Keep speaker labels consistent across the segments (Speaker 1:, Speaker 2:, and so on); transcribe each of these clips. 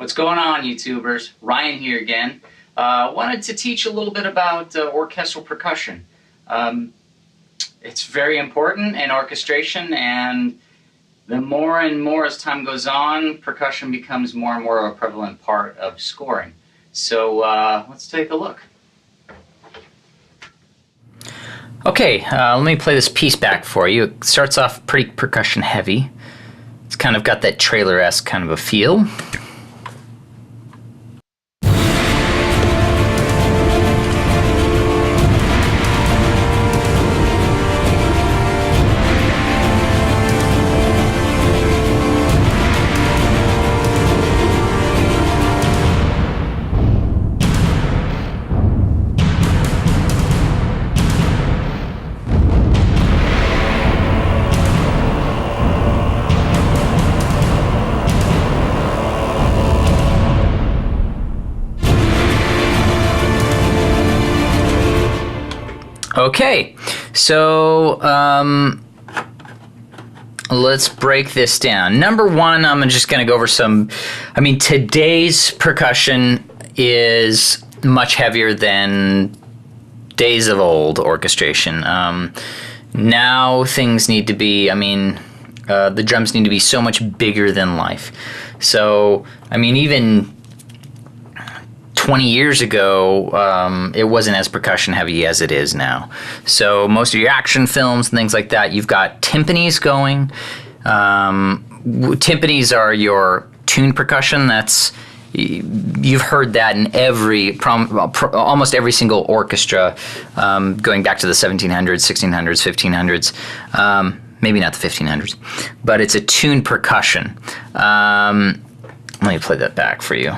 Speaker 1: What's going on, YouTubers? Ryan here again. Wanted to teach a little bit about orchestral percussion. It's very important in orchestration, and the more and more as time goes on, percussion becomes more and more a prevalent part of scoring. So let's take a look.
Speaker 2: Okay, let me play this piece back for you. It starts off pretty percussion heavy. It's kind of got that trailer-esque kind of a feel. Okay, so let's break this down. Number one, I'm just going to go over today's percussion is much heavier than days of old orchestration. Now things need to be, the drums need to be so much bigger than life. So, even 20 years ago, it wasn't as percussion heavy as it is now. So most of your action films and things like that, you've got timpanis going. Timpanis are your tuned percussion. You've heard that in almost every single orchestra, going back to the 1700s, 1600s, 1500s. Maybe not the 1500s, but it's a tuned percussion. Let me play that back for you.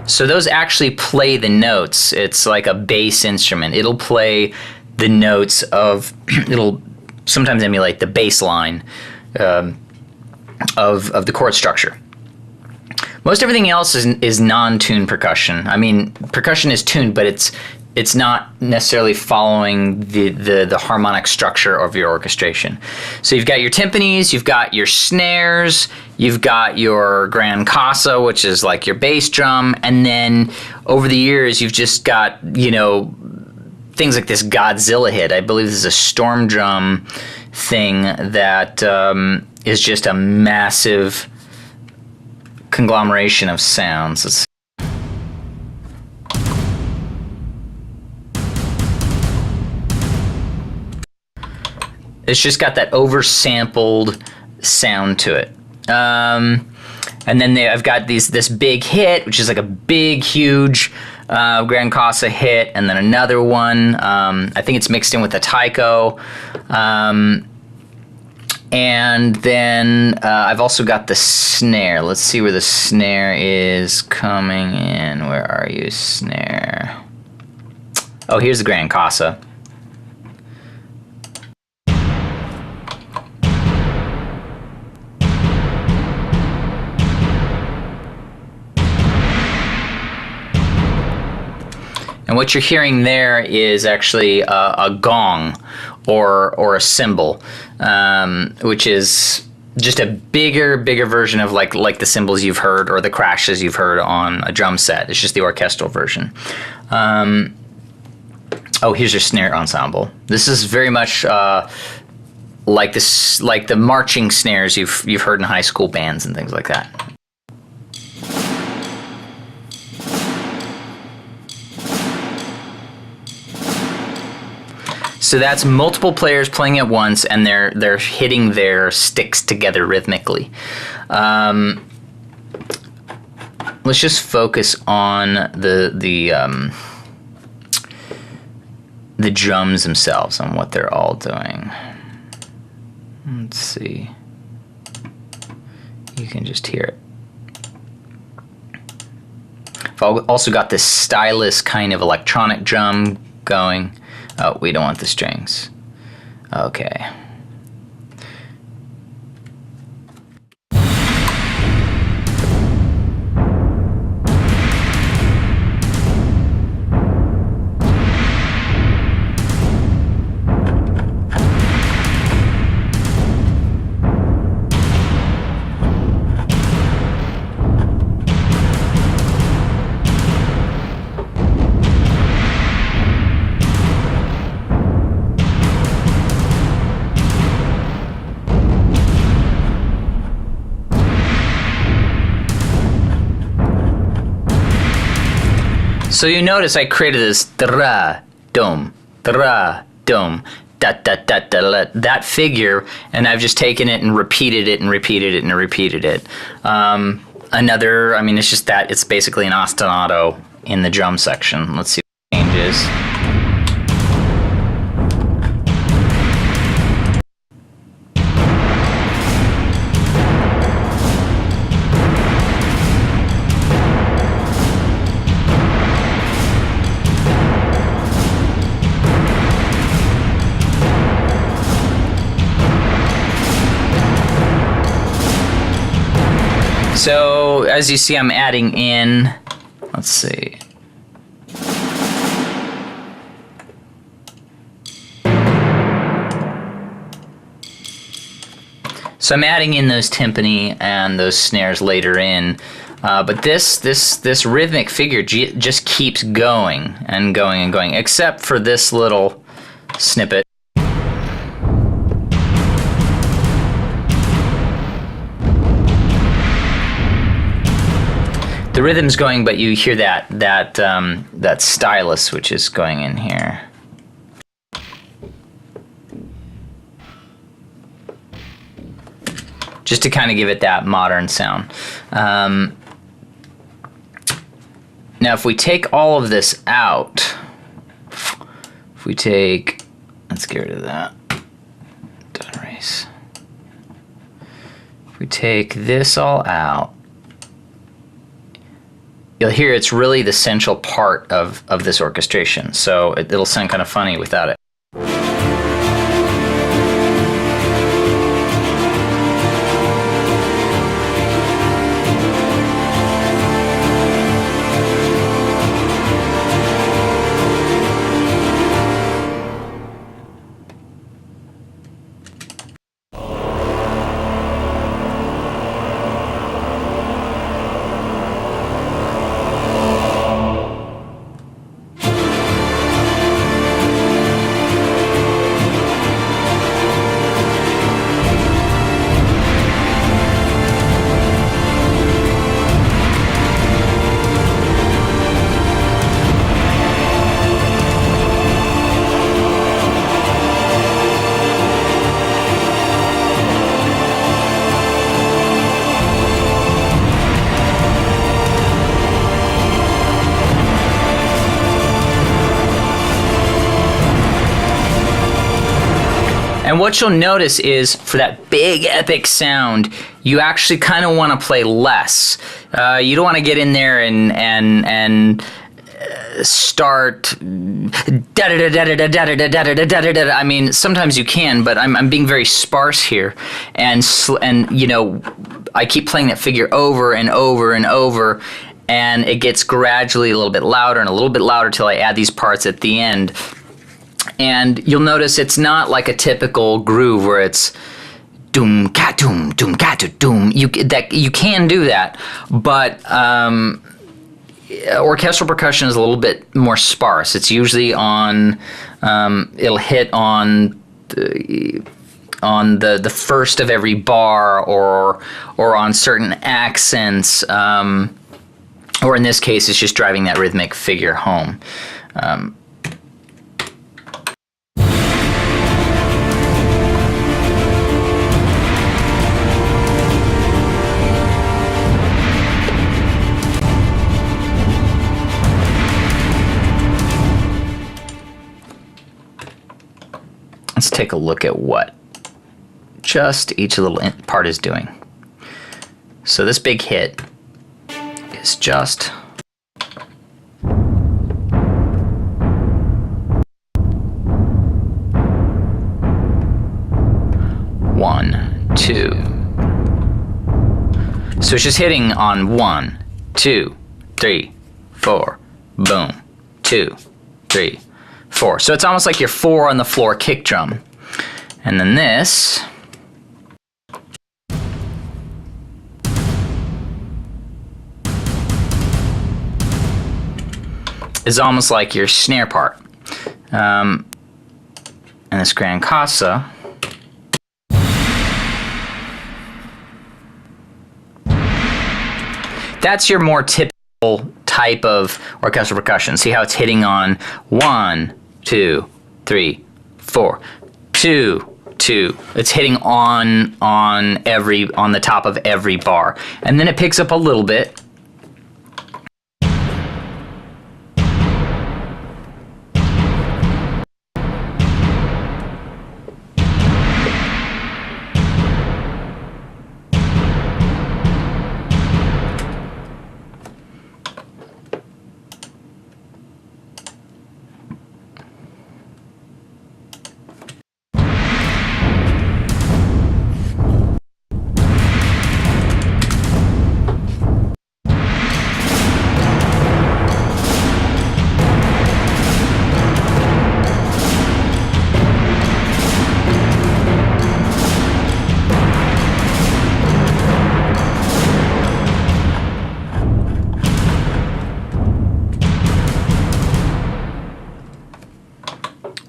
Speaker 2: So those actually play the notes. It's like a bass instrument. It'll play the notes it'll sometimes emulate the bass line of the chord structure. Most everything else is non-tuned percussion. Percussion is tuned, but it's not necessarily following the harmonic structure of your orchestration. So you've got your timpanis, you've got your snares, you've got your grand cassa, which is like your bass drum, and then over the years you've just got, things like this Godzilla hit. I believe this is a storm drum thing that is just a massive conglomeration of sounds. It's just got that oversampled sound to it. And then I've got this big hit, which is like a big, huge grand cassa hit, and then another one. I think it's mixed in with a taiko. And then I've also got the snare. Let's see where the snare is coming in. Where are you, snare? Oh, here's the grand cassa. And what you're hearing there is actually a gong or a cymbal, which is just a bigger version of like the cymbals you've heard or the crashes you've heard on a drum set. It's just the orchestral version. Oh, here's your snare ensemble. This is very much like the marching snares you've heard in high school bands and things like that. So that's multiple players playing at once, and they're hitting their sticks together rhythmically. Let's just focus on the drums themselves, on what they're all doing. Let's see. You can just hear it. I've also got this stylus kind of electronic drum going. Oh, we don't want the strings. Okay. So you notice I created this dra-dum, dra-dum, that figure, and I've just taken it and repeated it and repeated it and repeated it. It's just that it's basically an ostinato in the drum section. Let's see what changes. So as you see, I'm adding in, let's see. So I'm adding in those timpani and those snares later in, but this rhythmic figure just keeps going and going and going, except for this little snippet. The rhythm's going, but you hear that stylus, which is going in here. Just to kind of give it that modern sound. Now, if we take all of this out, let's get rid of that. Done erase. If we take this all out, you'll hear it's really the central part of this orchestration. So it'll sound kind of funny without it. And what you'll notice is, for that big epic sound, you actually kind of want to play less. You don't want to get in there and start I mean, sometimes you can, but I'm being very sparse here, and you know, I keep playing that figure over and over and over, and it gets gradually a little bit louder and a little bit louder till I add these parts at the end. And you'll notice it's not like a typical groove where it's doom ka doom doom. You can do that, but orchestral percussion is a little bit more sparse. It's usually on it'll hit on the first of every bar, or on certain accents, or in this case, it's just driving that rhythmic figure home. Let's take a look at what just each little part is doing. So this big hit is just one, two. So it's just hitting on 1, 2, 3, 4, boom, 2, 3, 4. So it's almost like your 4 on the floor kick drum. And then this is almost like your snare part. And this Gran Casa that's your more typical type of orchestral percussion. See how it's hitting on 1, 2, 3, 4, 2, 2. It's hitting on the top of every bar, and then it picks up a little bit.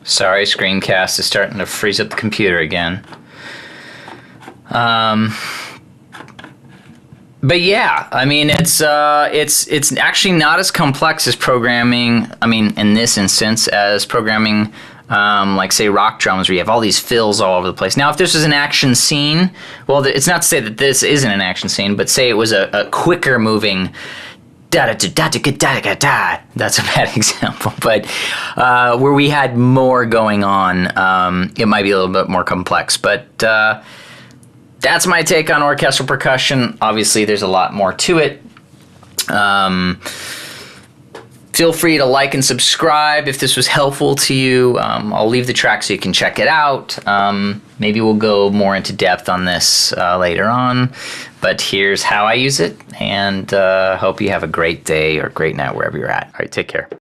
Speaker 2: Sorry, screencast is starting to freeze up the computer again. But yeah, I mean, it's actually not as complex as programming. I mean, in this instance, as programming, like say rock drums, where you have all these fills all over the place. Now, if this was an action scene, well, it's not to say that this isn't an action scene, but say it was a quicker moving. That's a bad example, but where we had more going on, it might be a little bit more complex. But that's my take on orchestral percussion. Obviously, there's a lot more to it. Feel free to like and subscribe if this was helpful to you. I'll leave the track so you can check it out. Maybe we'll go more into depth on this later on. But here's how I use it, and hope you have a great day or great night wherever you're at. All right, take care.